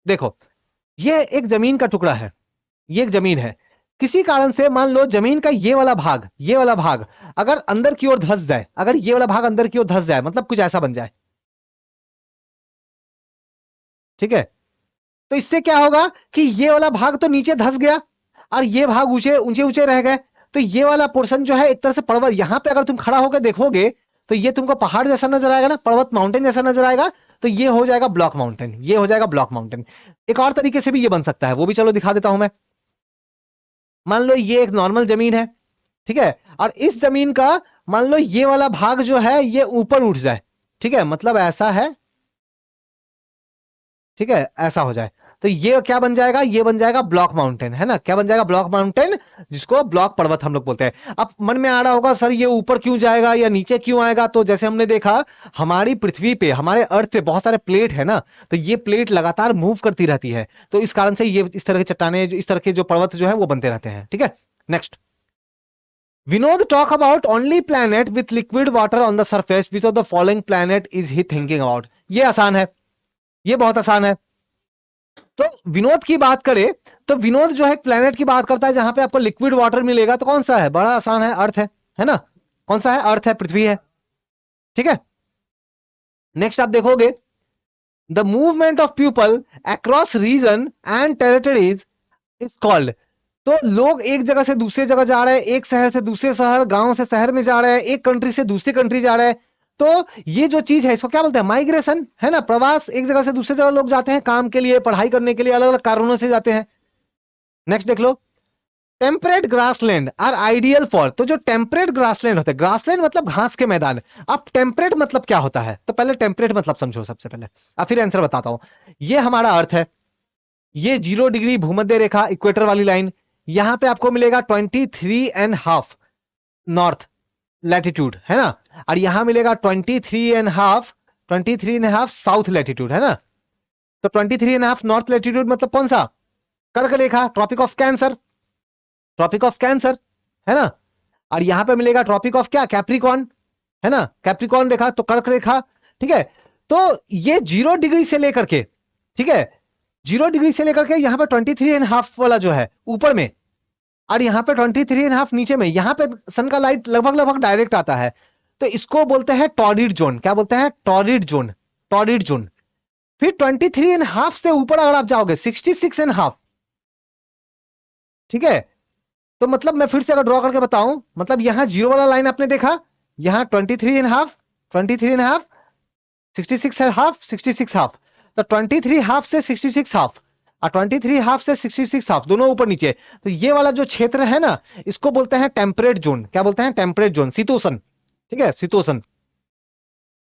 देखो, ये एक जमीन का टुकड़ा है, ये एक जमीन है। किसी कारण से मान लो जमीन का ये वाला भाग अगर अंदर की ओर धंस जाए, अगर ये वाला भाग अंदर की ओर धंस जाए, मतलब कुछ ऐसा बन जाए। ठीक है, तो इससे क्या होगा कि ये वाला भाग तो नीचे धंस गया, और ये भाग ऊंचे ऊंचे ऊंचे रह गए। तो ये वाला पोर्शन जो है एक तरह से पर्वत, यहां पे अगर तुम खड़ा होकर देखोगे तो ये तुमको पहाड़ जैसा नजर आएगा ना, पर्वत, माउंटेन जैसा नजर आएगा। तो ये हो जाएगा ब्लॉक माउंटेन, ये हो जाएगा ब्लॉक माउंटेन। एक और तरीके से भी ये बन सकता है, वो भी चलो दिखा देता हूं मैं। मान लो ये एक नॉर्मल जमीन है, ठीक है, और इस जमीन का मान लो ये वाला भाग जो है ये ऊपर उठ जाए। ठीक है, मतलब ऐसा है, ठीक है, ऐसा हो जाए। तो ये क्या बन जाएगा, ये बन जाएगा ब्लॉक माउंटेन, है ना, क्या बन जाएगा, ब्लॉक माउंटेन, जिसको ब्लॉक पर्वत हम लोग बोलते हैं। अब मन में आ रहा होगा सर ये ऊपर क्यों जाएगा या नीचे क्यों आएगा, तो जैसे हमने देखा हमारी पृथ्वी पे, हमारे अर्थ पे बहुत सारे प्लेट है ना, तो ये प्लेट लगातार मूव करती रहती है, तो इस कारण से ये इस तरह के चट्टाने, इस तरह के जो पर्वत जो है वो बनते रहते हैं। ठीक है, next, Vinod talk about only planet with liquid water on the surface, which of the following planet is he thinking about. ये आसान है, ये बहुत आसान है। तो विनोद की बात करें तो विनोद जो है एक प्लेनेट की बात करता है जहां पे आपको लिक्विड वाटर मिलेगा, तो कौन सा है, बड़ा आसान है, अर्थ है ना, कौन सा है, अर्थ है, पृथ्वी है। ठीक है, नेक्स्ट आप देखोगे, the movement of people across region and territories is called. तो लोग एक जगह से दूसरी जगह जा रहे हैं, एक शहर से दूसरे शहर, गांव से शहर में जा रहे हैं, एक कंट्री से दूसरी कंट्री जा रहे हैं। तो ये जो चीज है इसको क्या बोलते हैं, माइग्रेशन, है ना, प्रवास, एक जगह से दूसरी जगह लोग जाते हैं काम के लिए, पढ़ाई करने के लिए, अलग अलग कारणों से जाते हैं। नेक्स्ट देख लो, temperate grassland are ideal for. तो जो टेम्परेट ग्रासलैंड होते हैं, ग्रासलैंड मतलब घास के मैदान। अब टेम्परेट मतलब क्या होता है, तो पहले टेम्परेट मतलब समझो सबसे पहले, अब फिर आंसर बताता हूं। ये हमारा अर्थ है, ये 0 डिग्री भूमध्य रेखा, इक्वेटर वाली लाइन, यहां पे आपको मिलेगा 23.5 नॉर्थ लैटिट्यूड, है ना, और यहां मिलेगा 23.5 साउथ लैटिट्यूड, है ना। तो 23.5 नॉर्थ लैटिट्यूड मतलब कौन सा, कर्क रेखा, Tropic of Cancer. Tropic of Cancer, है ना। और यहां पे मिलेगा ट्रॉपिक ऑफ क्या, कैप्रिकॉन, है ना, कैप्रिकॉन रेखा तो कर्क रेखा, ठीक है। तो ये 0 डिग्री से लेकर के, ठीक है, 0 डिग्री से लेकर के यहाँ पे 23.5 वाला जो है ऊपर में, और यहाँ पे 23.5 नीचे में, यहाँ पे सन का लाइट लगभग लगभग डायरेक्ट आता है, तो इसको बोलते हैं टॉरिड जोन। क्या बोलते हैं, टॉरिड जोन, टॉरिड जोन। फिर 23.5 से ऊपर अगर आप जाओगे 66.5, ठीक है, तो मतलब मैं फिर से अगर ड्रॉ करके बताऊं, मतलब यहां जीरो वाला लाइन आपने देखा, यहां 23.5, 23.5, 66.5, 66.5, तो 23.5 से 66.5 और 23.5 से 66.5 दोनों ऊपर नीचे, तो ये वाला जो क्षेत्र है ना, इसको बोलते हैं टेम्परेट जोन। क्या बोलते हैं, टेम्परेट जोन, शीतोष्ण, ठीक है, शीतोष्ण।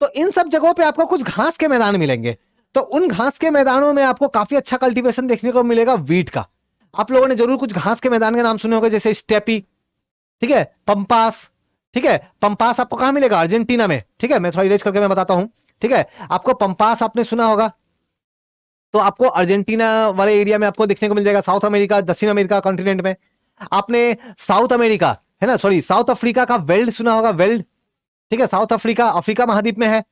तो इन सब जगहों पे आपको कुछ घास के मैदान मिलेंगे, तो उन घास के मैदानों में आपको काफी अच्छा कल्टीवेशन देखने को मिलेगा वीट का। आप लोगों ने जरूर कुछ घास के मैदान के नाम सुने होंगे, जैसे स्टेपी, ठीक है, पंपास, ठीक है, पंपास आपको कहां मिलेगा, अर्जेंटीना में, ठीक है, मैं थोड़ा इरेज करके मैं बताता हूं, ठीक है। आपको पंपास आपने सुना होगा, तो आपको अर्जेंटीना वाले एरिया में आपको देखने को मिल जाएगा, साउथ अमेरिका, दक्षिण अमेरिका कॉन्टिनेंट में। आपने साउथ अमेरिका, है ना, सॉरी, साउथ अफ्रीका का वेल्ड सुना होगा, वेल्ड, ठीक है, साउथ अफ्रीका अफ्रीका महाद्वीप में है।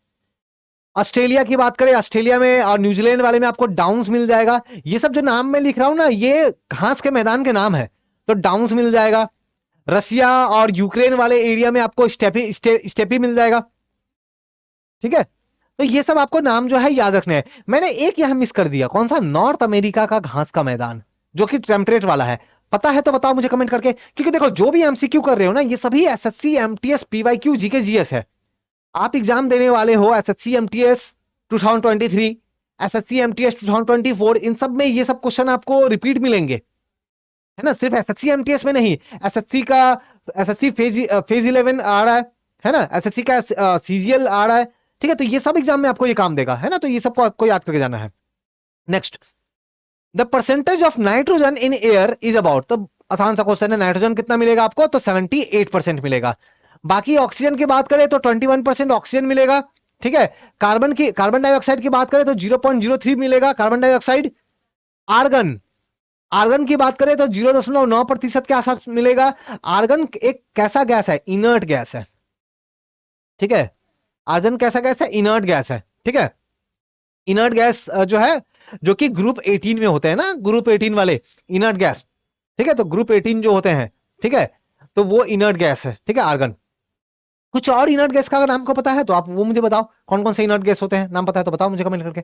ऑस्ट्रेलिया की बात करें, ऑस्ट्रेलिया में और न्यूजीलैंड वाले में आपको डाउन्स मिल जाएगा। ये सब जो नाम मैं लिख रहा हूं ना, ये घास के मैदान के नाम है, तो डाउन्स मिल जाएगा। रसिया और यूक्रेन वाले एरिया में आपको स्टेपी मिल जाएगा, ठीक है। तो ये सब आपको नाम जो है याद रखने हैं। मैंने एक यहां मिस कर दिया, कौन सा, नॉर्थ अमेरिका का घास का मैदान, जो कि टेम्परेट वाला है। पता है तो बताओ मुझे कमेंट करके, क्योंकि देखो जो भी एमसीक्यू कर रहे हो ना, ये सभी SSC, MTS, PYQ, GK, GS है। आप एग्जाम देने वाले हो एसएससी एमटीएस 2023, एसएससी एमटीएस 2024, इन सब में ये सब क्वेश्चन आपको रिपीट मिलेंगे, है ना। सिर्फ एसएससी एमटीएस में नहीं, एसएससी का, एसएससी फेज 11 आ रहा है ना, एसएससी का सीजीएल आ रहा है, ठीक है। तो ये सब एग्जाम में आपको ये काम देगा, है ना, तो ये सबको आपको याद करके जाना है। Next, the percentage of nitrogen in air is about, तो आसान सा क्वेश्चन है, नाइट्रोजन कितना मिलेगा आपको, तो 78% मिलेगा। बाकी ऑक्सीजन की बात करें तो 21% ऑक्सीजन मिलेगा, ठीक है। कार्बन डाइऑक्साइड की बात करें तो 0.03 मिलेगा कार्बन डाइऑक्साइड। आर्गन, आर्गन की बात करें तो 0.9% के आसपास मिलेगा। आर्गन एक कैसा गैस है, इनर्ट गैस है, ठीक है। आर्गन कैसा गैस है, इनर्ट गैस है, ठीक है। इनर्ट गैस जो है, जो कि ग्रुप 18 में होते हैं ना, ग्रुप 18 वाले इनर्ट गैस, ठीक है। तो ग्रुप 18 जो होते हैं, ठीक है, तो वो इनर्ट गैस है, ठीक है, आर्गन। कुछ और इनर्ट गैस का अगर नाम को पता है तो आप वो मुझे बताओ, कौन कौन से इनर्ट गैस होते हैं, नाम पता है तो बताओ मुझे कमेंट करके।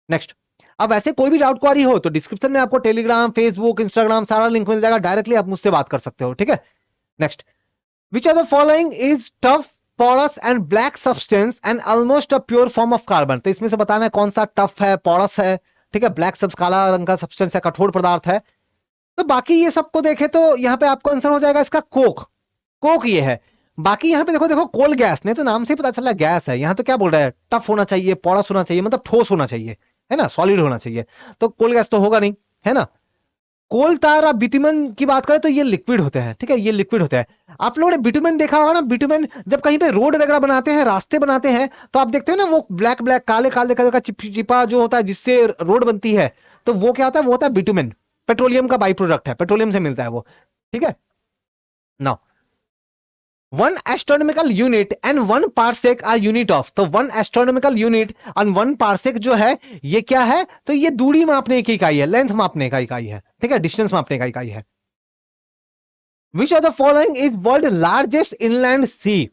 नेक्स्ट, अब ऐसे कोई भी डाउट क्वारी हो तो डिस्क्रिप्शन में आपको टेलीग्राम, फेसबुक, इंस्टाग्राम सारा लिंक मिल जाएगा, डायरेक्टली आप मुझसे बात कर सकते हो, ठीक है। Next, which are the following is tough, porous and black substance and almost a pure form of carbon, तो इसमें से बताना है कौन सा टफ है, पोरस है, ठीक है, ब्लैक सब्स काला रंग का सब्सटेंस है, कठोर पदार्थ है। तो बाकी ये सबको देखे तो यहाँ पे आपको आंसर हो जाएगा इसका कोक, कोक ये है। बाकी यहाँ पे देखो, देखो कोल गैस, नहीं तो नाम से ही पता चला गैस है, यहाँ तो क्या बोल रहा है, टफ होना चाहिए, पोरस होना चाहिए, मतलब ठोस होना चाहिए, है ना, सॉलिड होना चाहिए, तो कोल गैस तो होगा नहीं, है ना। कोल तार और बिटुमेन की बात करें तो ये लिक्विड होते हैं, ठीक है, ये लिक्विड होते हैं। आप लोगों ने बिटुमेन देखा होगा ना, बिटुमेन जब कहीं पे रोड वगैरह बनाते हैं, रास्ते बनाते हैं, तो आप देखते हो ना वो ब्लैक ब्लैक काले काले कलर का चिपचिपा जो होता है जिससे रोड बनती है, तो वो क्या होता है, वो होता है बिटुमेन, पेट्रोलियम का बाई प्रोडक्ट है, पेट्रोलियम से मिलता है वो, ठीक है। Now, one astronomical unit and one parsec are unit of, तो वन एस्ट्रोनॉमिकल यूनिट और वन पार्सेक जो है ये क्या है, तो ये दूरी मापने की इकाई है, लेंथ मापने का इकाई है, ठीक है, डिस्टेंस मापने का इकाई है। Which are the following is world largest inland sea,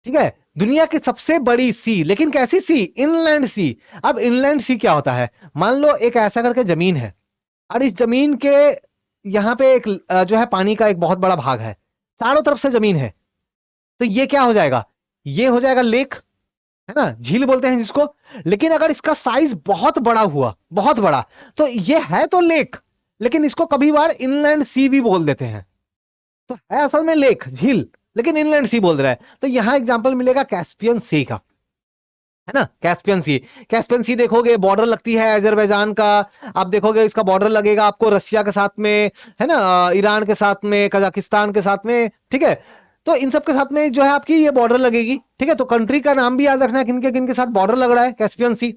ठीक है, दुनिया की सबसे बड़ी सी, लेकिन कैसी सी, इनलैंड सी। अब इनलैंड सी क्या होता है, मान लो एक ऐसा करके जमीन है, और इस जमीन के यहां पे एक जो है पानी का एक बहुत बड़ा भाग है, चारों तरफ से जमीन है, तो ये क्या हो जाएगा, ये हो जाएगा लेक, है ना, झील बोलते हैं जिसको। लेकिन अगर इसका साइज बहुत बड़ा हुआ, बहुत बड़ा, तो ये है तो लेक, लेकिन इसको कभी बार इनलैंड सी भी बोल देते हैं, तो है असल में लेक, झील, लेकिन इनलैंड सी बोल रहा है। तो यहां एग्जांपल मिलेगा कैस्पियन सी का, है ना, कैस्पियन सी। कैस्पियन सी देखोगे बॉर्डर लगती है अजरबैजान का, आप देखोगे इसका बॉर्डर लगेगा आपको रशिया के साथ में, है ना, ईरान के साथ में, कजाकिस्तान के साथ में, ठीक है। तो इन सब के साथ में जो है आपकी ये बॉर्डर लगेगी, ठीक है। तो कंट्री का नाम भी याद रखना है, किनके किनके साथ बॉर्डर लग रहा है, Caspian Sea.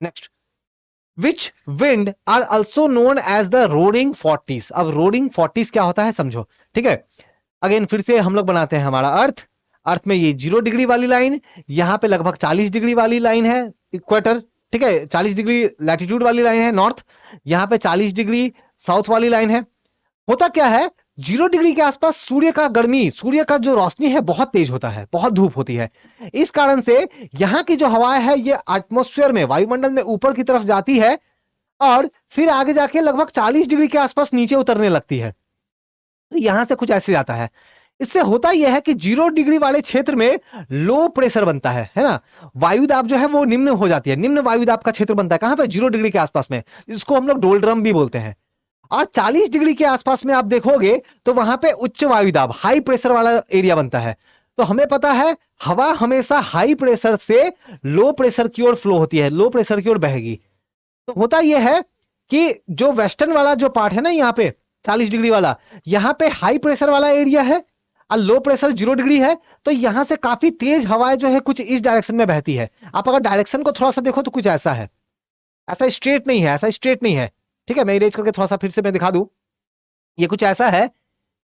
Next, which wind are also known as the roaring forties. अब रोडिंग फोर्टीज क्या होता है समझो, ठीक है। अगेन फिर से हम लोग बनाते हैं हमारा अर्थ। अर्थ में ये 0 डिग्री वाली लाइन, यहां पे लगभग 40 डिग्री वाली लाइन है इक्वेटर, ठीक है। 40 डिग्री लैटिट्यूड वाली लाइन है नॉर्थ, यहां पे 40 डिग्री साउथ वाली लाइन है। होता क्या है, 0 डिग्री के आसपास सूर्य का गर्मी, सूर्य का जो रोशनी है बहुत तेज होता है, बहुत धूप होती है। इस कारण से यहाँ की जो हवाएं है ये एटमोस्फेयर में, वायुमंडल में ऊपर की तरफ जाती है और फिर आगे जाके लगभग 40 डिग्री के आसपास नीचे उतरने लगती है। तो यहां से कुछ ऐसे जाता है। इससे होता यह है कि 0 डिग्री वाले क्षेत्र में लो प्रेशर बनता है ना। वायुदाब जो है वो निम्न हो जाती है, निम्न वायुदाब का क्षेत्र बनता है कहां पे, 0 डिग्री के आसपास में, इसको हम लोग डोल्ड्रम भी बोलते हैं। और 40 डिग्री के आसपास में आप देखोगे तो वहां पे उच्च वायुदाब, हाई प्रेशर वाला एरिया बनता है। तो हमें पता है हवा हमेशा हाई प्रेशर से लो प्रेशर की ओर फ्लो होती है, लो प्रेशर की ओर बहेगी। तो होता यह है कि जो वेस्टर्न वाला जो पार्ट है ना, यहाँ पे 40 डिग्री वाला, यहाँ पे हाई प्रेशर वाला एरिया है और लो प्रेशर 0 डिग्री है। तो यहां से काफी तेज हवाएं जो है कुछ इस डायरेक्शन में बहती है। आप अगर डायरेक्शन को थोड़ा सा देखो तो कुछ ऐसा है, ऐसा स्ट्रेट नहीं है, ऐसा स्ट्रेट नहीं है, ठीक है। मैं इरेज करके थोड़ा सा फिर से मैं दिखा दूं। ये कुछ ऐसा है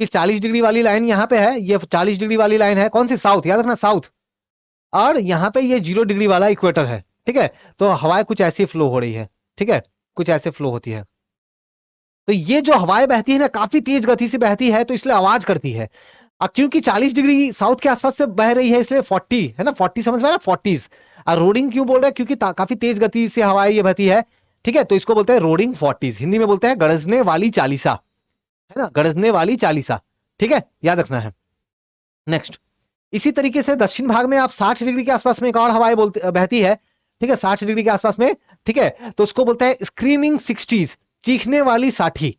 कि 40 डिग्री वाली लाइन यहाँ पे है, ये 40 डिग्री वाली लाइन है, कौन सी, साउथ, याद रखना साउथ। और यहाँ पे ये 0 डिग्री वाला इक्वेटर है, ठीक है। तो हवाएं कुछ ऐसी फ्लो हो रही है, ठीक है, कुछ ऐसे फ्लो होती है। तो ये जो हवाएं बहती है ना काफी तेज गति से बहती है, तो इसलिए आवाज करती है। और क्योंकि 40 डिग्री साउथ के आसपास से बह रही है इसलिए 40 है ना, 40 समझ में आया, 40s। और रोडिंग क्यों बोल रहे हैं, क्योंकि काफी तेज गति से हवाएं ये बहती है, ठीक है। तो इसको बोलते हैं रोडिंग 40s, हिंदी में बोलते हैं गरजने वाली चालीसा, है ना, गरजने वाली चालीसा, ठीक है, याद रखना है। नेक्स्ट, इसी तरीके से दक्षिण भाग में आप 60 डिग्री के आसपास में एक और हवाएं बहती है, ठीक है, 60 डिग्री के आसपास में, ठीक है। तो उसको बोलते हैं स्क्रीमिंग 60s, चीखने वाली 60।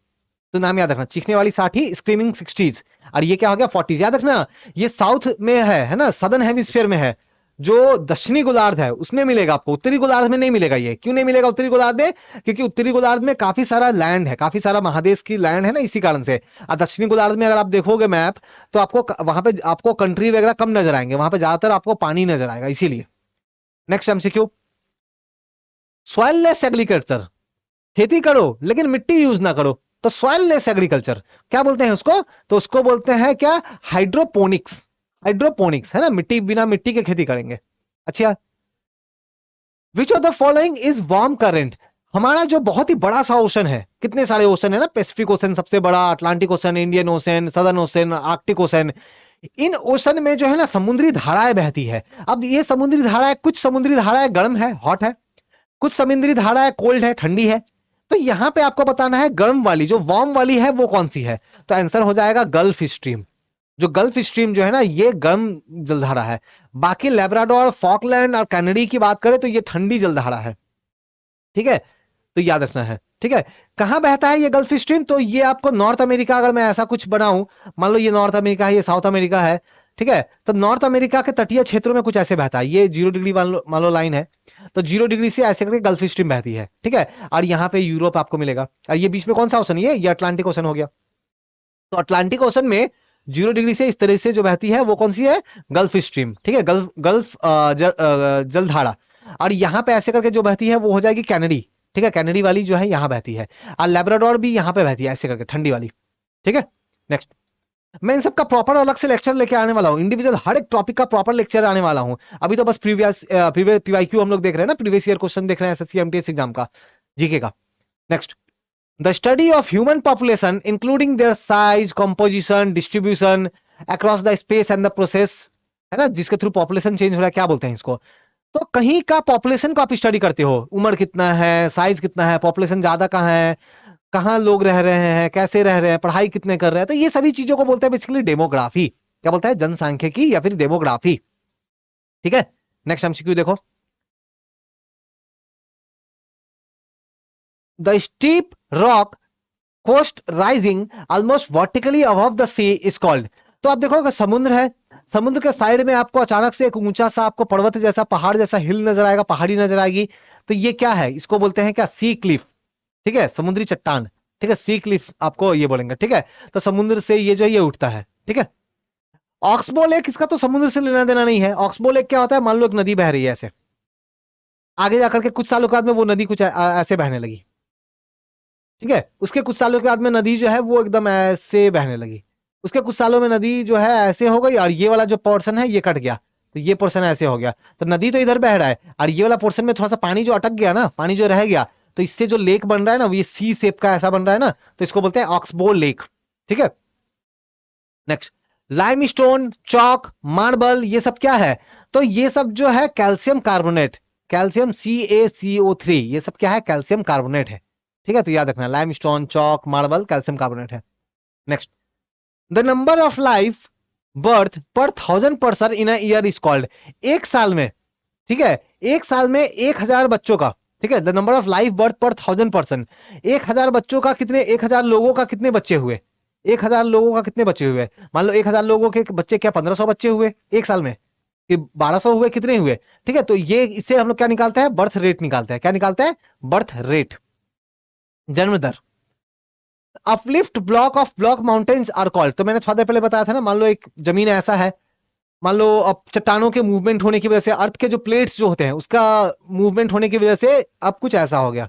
तो नाम याद रखना, चीखने वाली 60, स्क्रीमिंग 60s। और ये क्या हो गया, 40s, याद रखना। ये साउथ में है ना, सदर्न हेमिस्फीयर में है। जो दक्षिणी गोलार्ध है उसमें मिलेगा आपको, उत्तरी गोलार्ध में नहीं मिलेगा। ये क्यों नहीं मिलेगा उत्तरी गोलार्ध में, क्योंकि उत्तरी गोलार्ध में काफी सारा लैंड है, काफी सारा महादेश की लैंड है ना, इसी कारण से। और दक्षिणी गोलार्ध में अगर आप देखोगे मैप, तो आपको वहां पे आपको कंट्री वगैरह कम नजर आएंगे, वहां पे ज्यादातर आपको पानी नजर आएगा, इसीलिए। नेक्स्ट एमसीक्यू, सॉइललेस एग्रीकल्चर, खेती करो लेकिन मिट्टी यूज ना करो, तो सॉइललेस एग्रीकल्चर क्या बोलते हैं उसको, तो उसको बोलते हैं क्या, हाइड्रोपोनिक्स। हाइड्रोपोनिक्स है ना, मिट्टी बिना मिट्टी के खेती करेंगे। अच्छा, विच of the following is warm current. हमारा जो बहुत ही बड़ा सा ओशन है, कितने सारे ओशन है ना, पैसिफिक ओशन सबसे बड़ा, Atlantic ocean, Indian ocean, southern ocean, Arctic ocean. In ocean में जो है ना समुद्री धाराएं बहती है। अब ये समुद्री धाराएं, कुछ समुद्री धाराएं गर्म है, हॉट है, कुछ समुद्री धाराएं कोल्ड है, ठंडी है। तो यहां पे आपको बताना है गर्म वाली, जो वार्म वाली है वो कौन सी है। तो आंसर हो जाएगा गल्फ स्ट्रीम। जो गल्फ स्ट्रीम जो है ना ये गर्म जलधारा है। बाकी लेब्राडोर, फॉकलैंड और कैनेडी की बात करें तो ये ठंडी जलधारा है, ठीक है। तो याद रखना है, ठीक है। कहां बहता है ये गल्फ स्ट्रीम, तो ये आपको नॉर्थ अमेरिका, अगर मैं ऐसा कुछ बनाऊं, मान लो ये नॉर्थ अमेरिका है, ये साउथ अमेरिका है, ठीक है। तो नॉर्थ अमेरिका के तटीय क्षेत्रों में कुछ ऐसे बहता है। ये 0 डिग्री मान लो लाइन है, तो 0 डिग्री से ऐसे करके गल्फ स्ट्रीम बहती है, ठीक है। और यहाँ पे यूरोप आपको मिलेगा। और ये बीच में कौन सा ओशन, ये अटलांटिक ओशन हो गया। तो अटलांटिक ओशन में 0 डिग्री से इस तरह से जो बहती है वो कौन सी है, गल्फ स्ट्रीम, ठीक है, गल्फ गल्फ जलधारा। और यहाँ पे ऐसे करके जो बहती है वो हो जाएगी कैनेडी, ठीक है, कैनेडी वाली जो है यहाँ बहती है। और लेब्राडोर भी यहाँ पे बहती है ऐसे करके, ठंडी वाली, ठीक है। नेक्स्ट, मैं इन सबका प्रॉपर अलग से लेक्चर लेके आने वाला हूँ, इंडिविजुअल हर एक टॉपिक का प्रॉपर लेक्चर आने वाला हूँ। अभी तो बस प्रीवियस पीवाईक्यू हम लोग देख रहे हैं ना, प्रीवियस ईयर क्वेश्चन देख रहे हैं एसएससी एमटीएस एग्जाम का, जीके का। Next, the study of human population including their size, composition, distribution across the space and the process, है ना, जिसके थ्रू पॉपुलेशन चेंज हो रहा है, क्या बोलते हैं इसको। तो कहीं का पॉपुलेशन को आप स्टडी करते हो, उम्र कितना है, साइज कितना है, पॉपुलेशन ज्यादा कहाँ है, कहाँ लोग रह रहे हैं, कैसे रह रहे हैं, पढ़ाई कितने कर रहे हैं, तो ये सभी चीजों को बोलते हैं बेसिकली डेमोग्राफी। क्या बोलता है, जनसांख्यिकी या फिर डेमोग्राफी, ठीक है। नेक्स्ट एमसीक्यू देखो, the steep rock coast rising almost vertically above the sea is called. तो आप देखो अगर समुद्र है, समुद्र के साइड में आपको अचानक से एक ऊंचा सा आपको पर्वत जैसा, पहाड़ जैसा हिल नजर आएगा, पहाड़ी नजर आएगी, तो ये क्या है, इसको बोलते हैं क्या, सी क्लिफ, ठीक है, समुद्री चट्टान, ठीक है, सी क्लिफ आपको ये बोलेंगे, ठीक है। तो समुद्र से ये जो है ये उठता है, ठीक है। ऑक्सबो लेक, इसका तो समुद्र से लेना देना नहीं है। ऑक्सबो लेक क्या होता है, मान लो एक नदी बह रही है ऐसे, आगे जाकर के कुछ सालों के बाद में वो नदी कुछ ऐसे बहने लगी, ठीक है। उसके कुछ सालों के बाद में नदी जो है वो एकदम ऐसे बहने लगी, उसके कुछ सालों में नदी जो है ऐसे हो गई, और ये वाला जो पोर्शन है ये कट गया, तो ये पोर्शन ऐसे हो गया। तो नदी तो इधर बह रहा है, और ये वाला पोर्शन में थोड़ा सा पानी जो अटक गया ना, पानी जो रह गया, तो इससे जो लेक बन रहा है ना, वो ये सी शेप का ऐसा बन रहा है ना, तो इसको बोलते हैं ऑक्सबोल लेक, ठीक है। नेक्स्ट, लाइमस्टोन, चौक, मार्बल, ये सब क्या है? तो ये सब जो है कैल्शियम कार्बोनेट, कैल्शियम CaCO3, ये सब क्या है? कैल्शियम कार्बोनेट है, ठीक है। तो याद रखना, लाइमस्टोन, चौक, मार्बल कैल्शियम कार्बोनेट है। Next, the number of life birth पर 1000 person in a year is called, एक साल में, ठीक है, एक साल में 1000 बच्चों का, ठीक है, the number of life birth पर 1000 पर्सन, 1000 बच्चों का कितने, 1000 लोगों का कितने बच्चे हुए, 1000 लोगों का कितने बच्चे हुए? मान लो 1000 लोगों के बच्चे क्या 1500 बच्चे हुए एक साल में, कि 1200 हुए, कितने हुए? ठीक है, तो ये इससे हम लोग क्या निकालते हैं? बर्थ रेट निकालते हैं। क्या निकालते हैं? बर्थ रेट, जन्म दर। Uplift block of block mountains are called, तो मैंने थोड़ा देर पहले बताया था ना, मान लो एक जमीन ऐसा है, मान लो अब चट्टानों के मूवमेंट होने की वजह से, अर्थ के जो प्लेट्स जो होते हैं उसका मूवमेंट होने की वजह से अब कुछ ऐसा हो गया,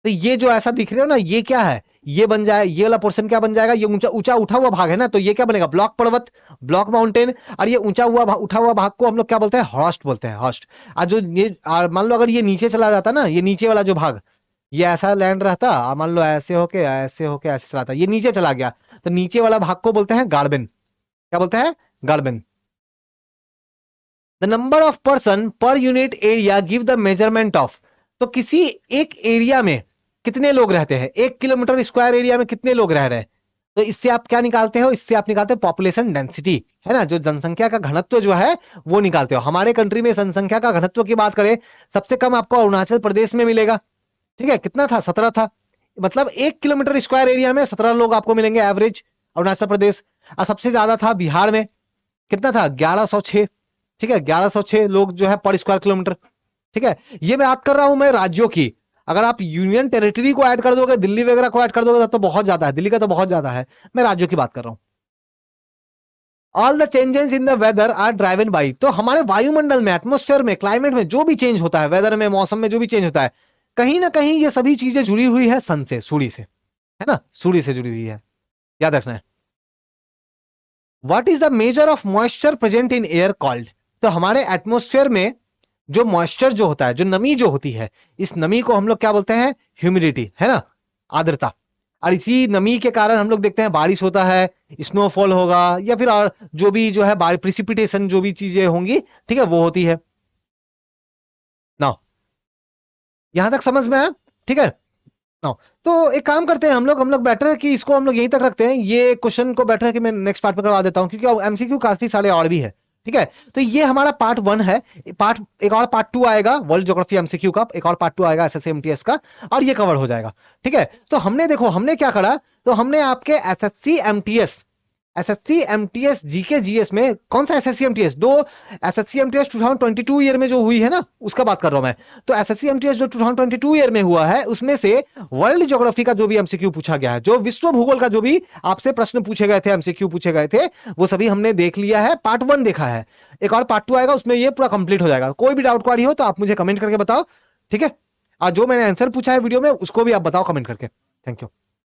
तो ये जो ऐसा दिख रहे हो ना, ये क्या है? ये बन जाए, ये वाला पोर्शन क्या बन जाएगा? ये ऊंचा ऊंचा उठा हुआ भाग है ना, तो ये क्या बनेगा? ब्लॉक पर्वत, ब्लॉक माउंटेन। और ये ऊंचा हुआ उठा हुआ भाग को हम लोग क्या बोलते हैं? हॉस्ट बोलते हैं, हॉस्ट। और जो ये मान लो अगर ये नीचे चला जाता ना, ये नीचे वाला जो भाग, ये ऐसा लैंड रहता, और मान लो ऐसे होके ऐसे चलाता, ये नीचे चला गया, तो नीचे वाला भाग को बोलते हैं गार्बन। क्या बोलते हैं? गार्बन। The number of person per unit area give the measurement of, तो किसी एक एरिया में कितने लोग रहते हैं, 1 किलोमीटर स्क्वायर एरिया में कितने लोग रह रहे हैं? तो इससे आप क्या निकालते हो? इससे आप निकालते हो पॉपुलेशन डेंसिटी, है ना, जो जनसंख्या का घनत्व जो है वो निकालते हो। हमारे कंट्री में जनसंख्या का घनत्व की बात करें, सबसे कम आपको अरुणाचल प्रदेश में मिलेगा, ठीक है। कितना था? 17 था, मतलब 1 किलोमीटर स्क्वायर एरिया में 17 लोग आपको मिलेंगे एवरेज, अरुणाचल प्रदेश। और सबसे ज्यादा था बिहार में, कितना था? 1106, ठीक है, 1106 लोग जो है पर स्क्वायर किलोमीटर, ठीक है। ये मैं बात कर रहा हूं मैं राज्यों की, अगर आप यूनियन टेरिटरी को ऐड कर दोगे, दिल्ली वगैरह को ऐड कर दोगे, तब तो बहुत ज्यादा है, दिल्ली का तो बहुत ज्यादा है, मैं राज्यों की बात कर रहा हूं। All the changes in the weather are driven by, तो हमारे वायुमंडल में, एटमोस्फेयर में, क्लाइमेट में जो भी चेंज होता है, वेदर में, मौसम में जो भी चेंज होता है, कहीं ना कहीं ये सभी चीजें जुड़ी हुई है सन से, सूर्य से, है ना, सूर्य से जुड़ी हुई है, याद रखना है। What is the measure of moisture present in air called, तो हमारे एटमोस्फेयर में जो मॉइस्चर जो होता है, जो नमी जो होती है, इस नमी को हम लोग क्या बोलते हैं? ह्यूमिडिटी, है ना, आर्द्रता। और इसी नमी के कारण हम लोग देखते हैं बारिश होता है, स्नोफॉल होगा, या फिर और जो भी जो है प्रिसिपिटेशन जो भी चीजें होंगी, ठीक है, वो होती है ना। यहां तक समझ में आया? ठीक है ना। तो एक काम करते हैं हम लोग बेटर है कि इसको हम लोग यहीं तक रखते हैं, ये क्वेश्चन को बेटर है कि मैं नेक्स्ट पार्ट में करवा देता हूं, क्योंकि एमसीक्यू काफी सारे और भी है, ठीक है। तो ये हमारा पार्ट 1 है, पार्ट एक और पार्ट 2 आएगा वर्ल्ड ज्योग्राफी एमसीक्यू का, एक और पार्ट 2 आएगा एसएससी एमटीएस का, और ये कवर हो जाएगा, ठीक है। तो हमने देखो हमने क्या करा, तो हमने आपके एसएससी एमटीएस जीके जीएस में, कौन सा एसएससी एमटीएस? दो एसएससी एमटीएस 2022 ईयर में जो हुई है ना, उसका बात कर रहा हूं मैं। तो एसएससी एमटीएस जो 2022 ईयर में हुआ है, उसमें से वर्ल्ड ज्योग्राफी का जो भी एमसीक्यू पूछा गया है, जो विश्व भूगोल का जो भी आपसे प्रश्न पूछे गए थे, एमसीक्यू पूछे गए थे, वो सभी हमने देख लिया है, पार्ट 1 देखा है। एक और पार्ट 2 आएगा, उसमें ये पूरा कंप्लीट हो जाएगा। कोई भी डाउट क्वारी हो तो आप मुझे कमेंट करके बताओ, ठीक है। और जो मैंने आंसर पूछा है वीडियो में, उसको भी आप बताओ कमेंट करके। Thank you.